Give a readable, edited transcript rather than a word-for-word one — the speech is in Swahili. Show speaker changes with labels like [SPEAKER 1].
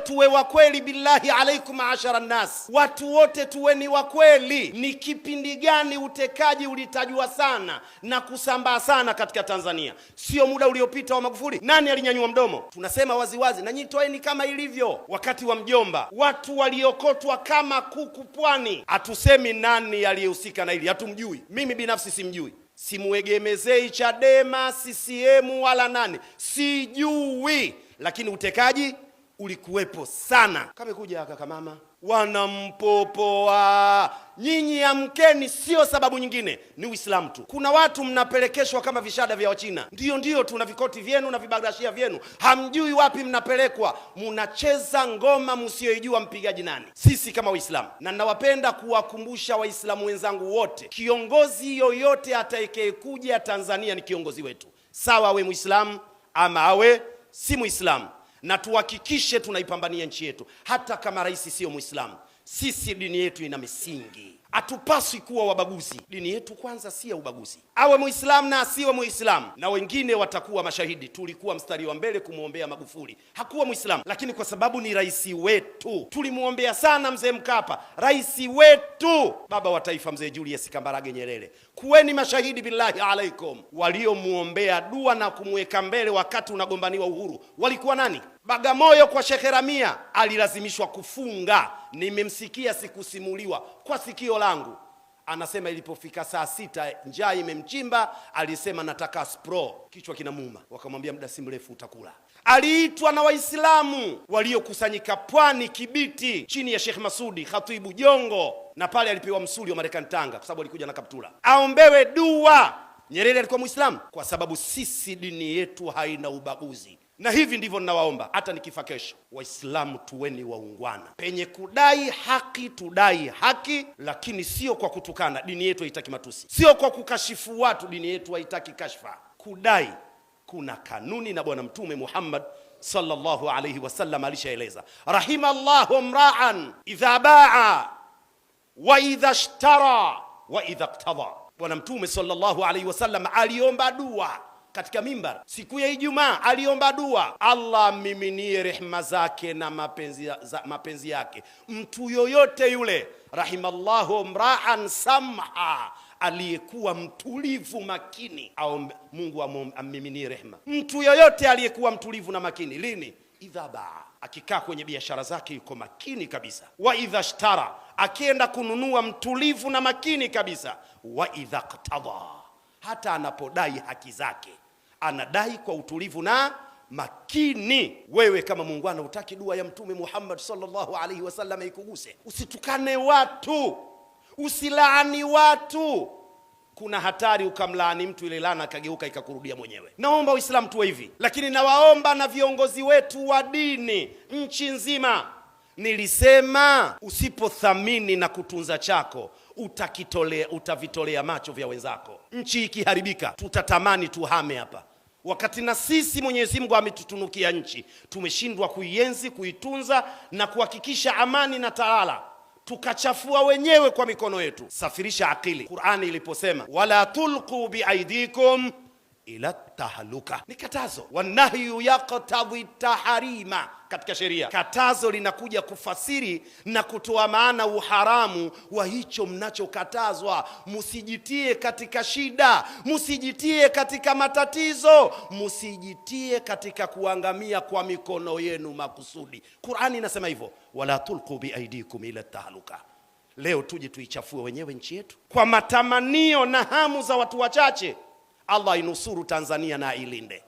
[SPEAKER 1] tuwe wa kweli, billahi alaikum ashara nas, watu wote tuweni wa kweli. Ni kipindi gani utekaji ulitajwa sana na kusambaa sana katika Tanzania? Sio muda uliopita wa Magufuli. Nani alinyanyua mdomo? Tunasema waziwazi, na nyinyi toeni kama ilivyo wakati wa mjomba, watu waliokotwa kama kuku pwani. Hatusemi nani aliyehusika na hili, hatumjui. Mimi binafsi simjui, simuegemezei Chadema, CCM wala nani, sijui, lakini utekaji ulikuwepo sana. Kama kuja kaka mama wanampopoa. Nyinyi amkeni, sio sababu nyingine, ni Uislamu tu. Kuna watu mnapelekeshwa kama vishada vya Wachina. Ndio tuna vikoti vyenu na vibagrashia vyenu, hamjui wapi mnapelekwa. Mnacheza ngoma msioijua mpigaji nani. Sisi kama Waislamu, na ninawapenda kuwakumbusha Waislamu wenzangu wote, kiongozi yoyote atakayekuja Tanzania ni kiongozi wetu, sawa awe Muislamu ama awe si Muislamu, na tuhakikishe tunaipambania nchi yetu hata kama rais sio Muislamu. Sisi dini yetu ina misingi, hatupaswi kuwa wabaguzi. Dini yetu kwanza si ya ubaguzi, awe Muislamu na asiwe Muislamu, na wengine watakuwa mashahidi. Tulikuwa mstari wa mbele kumwombea Magufuli, hakuwa Muislamu, lakini kwa sababu ni rais wetu tulimuombea sana. Mzee Mkapa, rais wetu, baba wa taifa, mzee Julius Kambarage Nyerere, kuweni mashahidi billahi alaikum, waliomuombea dua na kumweka mbele wakati unagombaniwa uhuru walikuwa nani? Bagamoyo kwa Sheikh Ramia alilazimishwa kufunga. Nimemsikia sikusimuliwa kwa sikio langu, anasema ilipofika saa 6 njaa imemchimba, alisema nataka Aspro, kichwa kinamuuma, wakamwambia muda si mrefu utakula. Aliitwa na Waislamu waliokusanyika Pwani Kibiti chini ya Sheikh Masudi Khatibu Jongo, na pale alipewa msuli wa Marekani Tanga kwa sababu alikuja na kaptula, aombewe dua. Nyerere alikuwa Muislamu, kwa sababu sisi dini yetu haina ubaguzi. Na hivi ndivyo ninawaomba, hata nikifa kesho, Waislamu tuweni waungwana. Penye kudai haki tudai haki, lakini sio kwa kutukana. Dini yetu haitaki matusi, sio kwa kukashifu watu. Dini yetu haitaki kashfa. Kudai kuna kanuni, na Bwana Mtume Muhammad sallallahu alayhi wasallam alishaeleza, rahimallahu mra'an idha ba'a wa idha ishtara wa idha iqtada. Bwana Mtume sallallahu alayhi wasallam aliomba dua katika mimbar siku ya Ijumaa, aliomba dua, Allah miminie rehema zake na mapenzi yake mtu yoyote yule, rahimallahu mra'an samha, aliyekuwa mtulivu makini, au Mungu ammiminie rehema mtu yoyote aliyekuwa mtulivu na makini. Lini? Idha baa, akikaa kwenye biashara zake yuko makini kabisa. Wa idha ishtara, akienda kununua mtulivu na makini kabisa. Wa idha qtada, hata anapodai haki zake anadai kwa utulivu na makini. Wewe kama muungwana utaki dua ya Mtume Muhammad sallallahu alaihi wasallam ikuguse. Usitukane watu, usilaani watu. Kuna hatari ukamlaani mtu, ile laana kageuka ikakurudia mwenyewe. Naomba Uislamu tuwe hivi, lakini nawaomba na viongozi wetu wa dini nchi nzima. Nilisema usipothamini na kutunza chako utavitolea macho vya wenzako. Nchi ikiharibika tutatamani tuhame hapa, wakati na sisi Mwenyezi Mungu ametutunukia nchi, tumeshindwa kuienzi, kuitunza na kuhakikisha amani na tawala, tukachafua wenyewe kwa mikono yetu. Safirisha akili. Qur'ani iliposema wala tulqu biaidikum ila tahaluka, ni katazo. Wanahyu yaqtadhi taharima, katika sheria katazo linakuja kufasiri na kutoa maana uharamu wa hicho mnachokatazwa. Musijitie katika shida, musijitie katika matatizo, musijitie katika kuangamia kwa mikono yenu makusudi. Qur'ani inasema hivyo, wala tulqu biaidikum ila tahaluka. Leo tuje tuichafue wenyewe nchi yetu kwa matamanio na hamu za watu wachache. Allah inusuru Tanzania na ilinde.